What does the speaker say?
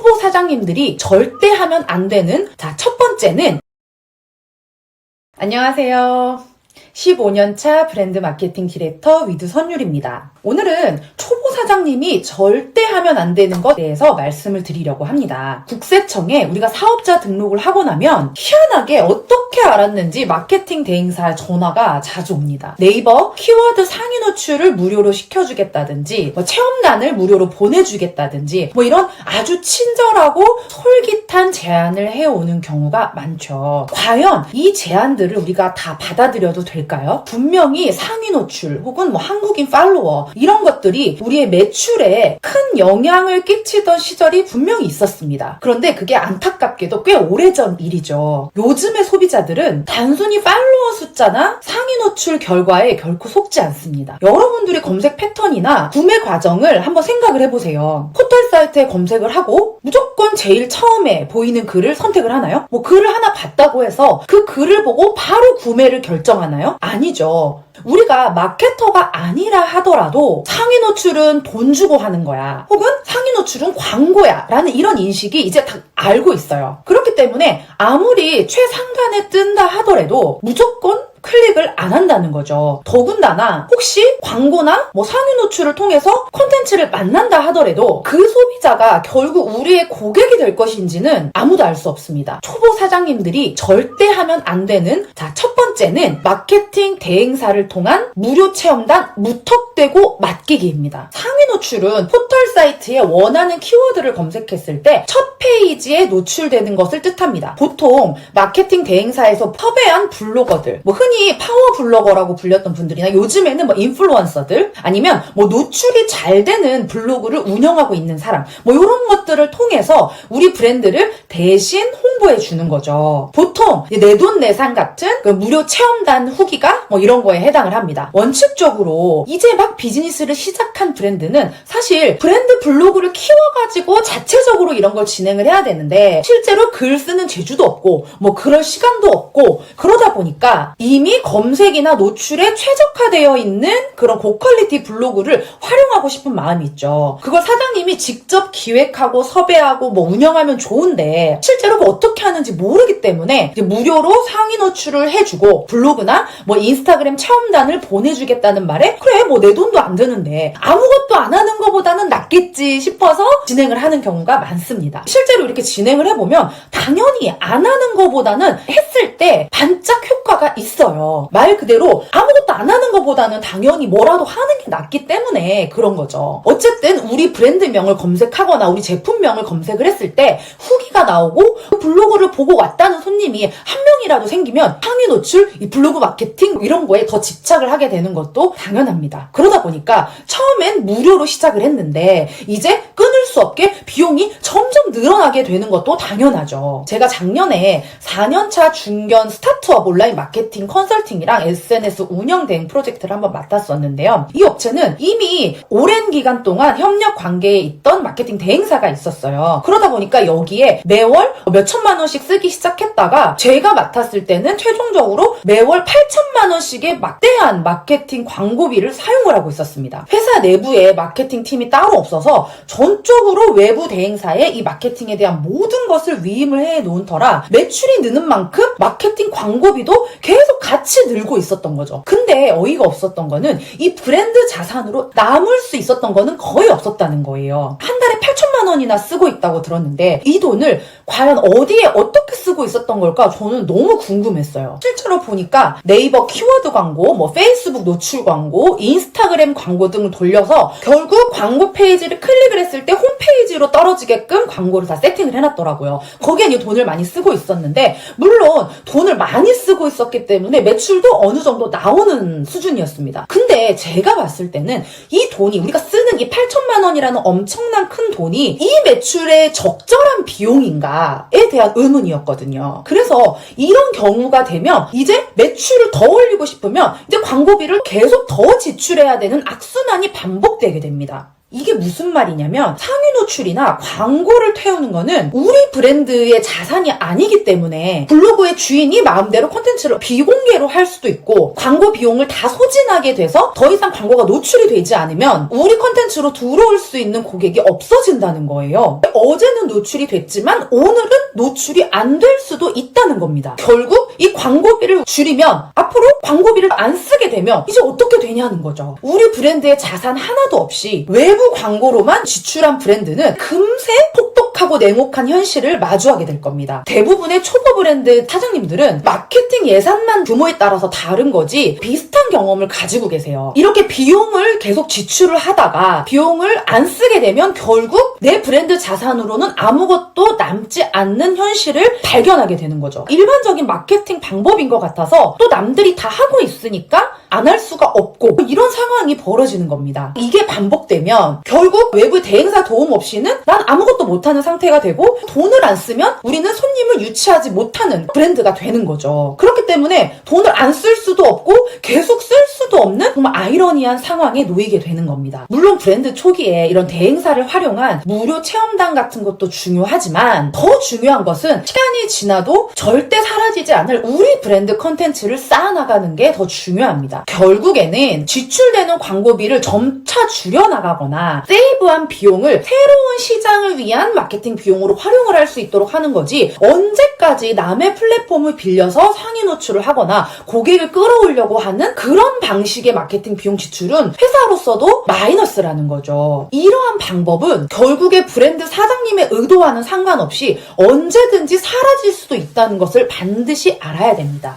초보 사장님들이 절대 하면 안 되는 첫 번째는 안녕하세요. 15년차 브랜드 마케팅 디렉터 위드 선율입니다. 오늘은 초보 사장님이 절대 하면 안 되는 것에 대해서 말씀을 드리려고 합니다. 국세청에 우리가 사업자 등록을 하고 나면 희한하게 어떻게 알았는지 마케팅 대행사 전화가 자주 옵니다. 네이버 키워드 상위 노출을 무료로 시켜주겠다든지 체험단을 무료로 보내주겠다든지 이런 아주 친절하고 솔깃한 제안을 해오는 경우가 많죠. 과연 이 제안들을 우리가 다 받아들여도 될까요? 분명히 상위 노출 혹은 한국인 팔로워 이런 것들이 우리의 매출에 큰 영향을 끼치던 시절이 분명히 있었습니다. 그런데 그게 안타깝게도 꽤 오래전 일이죠. 요즘의 소비자들은 단순히 팔로워 숫자나 상위 노출 결과에 결코 속지 않습니다. 여러분들의 검색 패턴이나 구매 과정을 한번 생각을 해보세요. 포털 사이트에 검색을 하고 무조건 제일 처음에 보이는 글을 선택을 하나요? 글을 하나 봤다고 해서 그 글을 보고 바로 구매를 결정하나요? 아니죠. 우리가 마케터가 아니라 하더라도 상위 노출은 돈 주고 하는 거야. 혹은 상위 노출은 광고야. 라는 이런 인식이 이제 다 알고 있어요. 그렇기 때문에 아무리 최상단에 뜬다 하더라도 무조건 클릭을 안 한다는 거죠. 더군다나 혹시 광고나 상위 노출을 통해서 콘텐츠를 만난다 하더라도 그 소비자가 결국 우리의 고객이 될 것인지는 아무도 알 수 없습니다. 초보 사장님들이 절대 하면 안 되는 첫 번째는 마케팅 대행사를 통한 무료 체험단 무턱대고 맡기기입니다. 상위 노출은 포털 사이트에 원하는 키워드를 검색했을 때 첫 페이지에 노출되는 것을 뜻합니다. 보통 마케팅 대행사에서 섭외한 블로거들, 흔히 파워 블로거라고 불렸던 분들이나 요즘에는 인플루언서들 아니면 노출이 잘 되는 블로그를 운영하고 있는 사람 이런 것들을 통해서 우리 브랜드를 대신 홍보해 주는 거죠. 보통 내돈내산 같은 무료 체험단 후기가 이런 거에 해당을 합니다. 원칙적으로 이제 막 비즈니스를 시작한 브랜드는 사실 브랜드 블로그를 키워가지고 자체적으로 이런 걸 진행을 해야 되는데 실제로 글 쓰는 재주도 없고 그럴 시간도 없고 그러다 보니까 이미 검색이나 노출에 최적화되어 있는 그런 고퀄리티 블로그를 활용하고 싶은 마음이 있죠. 그걸 사장님이 직접 기획하고 섭외하고 운영하면 좋은데 실제로 어떻게 하는지 모르기 때문에 이제 무료로 상위 노출을 해주고 블로그나 인스타그램 체험단을 보내주겠다는 말에 그래 내 돈도 안 드는데 아무것도 안 하는 것보다는 낫겠지 싶어서 진행을 하는 경우가 많습니다. 실제로 이렇게 진행을 해보면 당연히 안 하는 것보다는 했을 때 반짝 효과가 있어요. 말 그대로 아무것도 안 하는 것보다는 당연히 뭐라도 하는 게 낫기 때문에 그런 거죠. 어쨌든 우리 브랜드명을 검색하거나 우리 제품명을 검색을 했을 때 후기가 나오고 그 블로그를 보고 왔다는 손님이 한 명이라도 생기면 상위 노출, 이 블로그 마케팅 이런 거에 더 집착을 하게 되는 것도 당연합니다. 그러다 보니까 처음엔 무료로 시작을 했는데 이제 끊을 수 없게 비용이 점점 늘어나게 되는 것도 당연하죠. 제가 작년에 4년차 중견 스타트업 온라인 마케팅 컨설팅이랑 SNS 운영 대행 프로젝트를 한번 맡았었는데요. 이 업체는 이미 오랜 기간 동안 협력 관계에 있던 마케팅 대행사가 있었어요. 그러다 보니까 여기에 매월 몇천만 원씩 쓰기 시작했다가 제가 맡았을 때는 최종적으로 매월 8천만 원씩의 막대한 마케팅 광고비를 사용을 하고 있었습니다. 회사 내부에 마케팅 팀이 따로 없어서 전적으로 외부 대행사에 이 마케팅에 대한 모든 것을 위임을 해 놓은 터라 매출이 느는 만큼 마케팅 광고비도 계속 같이 늘고 있었던 거죠. 근데 어이가 없었던 거는 이 브랜드 자산으로 남을 수 있었던 거는 거의 없었다는 거예요. 한 달에 8천만 원이나 쓰고 있다고 들었는데 이 돈을 과연 어디에 어떻게 쓰고 있었던 걸까 저는 너무 궁금했어요. 실제로 보니까 네이버 키워드 광고, 페이스북 노출 광고, 인스타그램 광고 등을 돌려서 결국 광고 페이지를 클릭을 했을 때 홈페이지로 떨어지게끔 광고를 다 세팅을 해놨더라고요. 거기에 이 돈을 많이 쓰고 있었는데 물론 돈을 많이 쓰고 있었기 때문에 매출도 어느 정도 나오는 수준이었습니다. 근데 제가 봤을 때는 이 돈이 우리가 쓰는 이 8천만 원이라는 엄청난 큰 돈이 이 매출의 적절한 비용인가에 대한 의문이었거든요. 그래서 이런 경우가 되면 이제 매출을 더 올리고 싶으면 이제 광고비를 계속 더 지출해야 되는 악순환이 반복되게 됩니다. 이게 무슨 말이냐면 상위 노출이나 광고를 태우는 거는 우리 브랜드의 자산이 아니기 때문에 블로그의 주인이 마음대로 콘텐츠를 비공개로 할 수도 있고 광고 비용을 다 소진하게 돼서 더 이상 광고가 노출이 되지 않으면 우리 콘텐츠로 들어올 수 있는 고객이 없어진다는 거예요. 어제는 노출이 됐지만 오늘은 노출이 안 될 수도 있다는 겁니다. 결국 이 광고비를 줄이면 앞으로 광고비를 안 쓰게 되면 이제 어떻게 되냐는 거죠. 우리 브랜드의 자산 하나도 없이 외부 광고로만 지출한 브랜드는 금세 혹독하고 냉혹한 현실을 마주하게 될 겁니다. 대부분의 초보 브랜드 사장님들은 마케팅 예산만 규모에 따라서 다른 거지 비슷한 경험을 가지고 계세요. 이렇게 비용을 계속 지출을 하다가 비용을 안 쓰게 되면 결국 내 브랜드 자산으로는 아무것도 남지 않는 현실을 발견하게 되는 거죠. 일반적인 마케팅 방법인 것 같아서 또 남들이 다 하고 있으니까 안 할 수가 없고 이런 상황이 벌어지는 겁니다. 이게 반복되면 결국 외부 대행사 도움 없이는 난 아무것도 못하는 상태가 되고 돈을 안 쓰면 우리는 손님을 유치하지 못하는 브랜드가 되는 거죠. 그렇기 때문에 돈을 안 쓸 수도 없고 계속 쓸 수도 없는 정말 아이러니한 상황에 놓이게 되는 겁니다. 물론 브랜드 초기에 이런 대행사를 활용한 무료 체험단 같은 것도 중요하지만 더 중요한 것은 시간이 지나도 절대 사라지지 않을 우리 브랜드 컨텐츠를 쌓아나가는 게 더 중요합니다. 결국에는 지출되는 광고비를 점차 줄여나가거나 세이브한 비용을 새로운 시장을 위한 마케팅 비용으로 활용을 할 수 있도록 하는 거지 언제까지 남의 플랫폼을 빌려서 상위 노출을 하거나 고객을 끌어오려고 하는 그런 방식의 마케팅 비용 지출은 회사로서도 마이너스라는 거죠. 이러한 방법은 결국에 브랜드 사장님의 의도와는 상관없이 언제든지 사라질 수도 있다는 것을 반드시 알아야 됩니다.